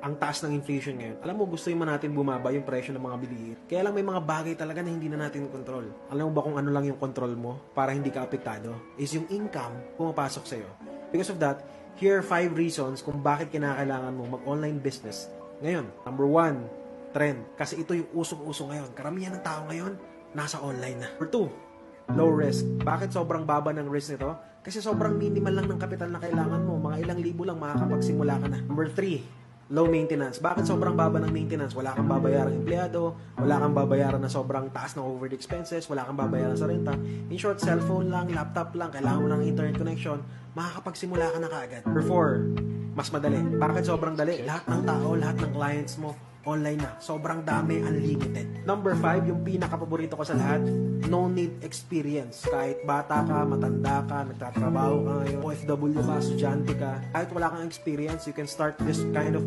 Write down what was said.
Ang taas ng inflation ngayon. Alam mo, gusto mo natin bumaba yung presyo ng mga bilihin. Kaya lang may mga bagay talaga na hindi na natin control. Alam mo ba kung ano lang yung control mo para hindi ka apektado? Is yung income pumapasok sa'yo. Because of that, here are 5 reasons kung bakit kinakailangan mo mag-online business. Ngayon, number 1, trend. Kasi ito yung usong-uso ngayon. Karamihan ng tao ngayon, nasa online na. Number 2, low risk. Bakit sobrang baba ng risk nito? Kasi sobrang minimal lang ng kapital na kailangan mo. Mga ilang libo lang makakapagsimula ka na. Number 3, low maintenance. Bakit sobrang baba ng maintenance? Wala kang babayarang empleyado, wala kang babayaran na sobrang taas ng overhead expenses, wala kang babayaran sa renta. In short, cellphone lang, laptop lang, kailangan mo ng internet connection, makakapagsimula ka na kaagad. Number 4, mas madali. Bakit sobrang dali? Lahat ng tao, lahat ng clients mo, online na. Sobrang dami, unlimited. Number 5, yung pinaka-paborito ko sa lahat, no need experience. Kahit bata ka, matanda ka, nagtatrabaho ka ngayon, OFW ka, estudyante ka, kahit wala kang experience, you can start this kind of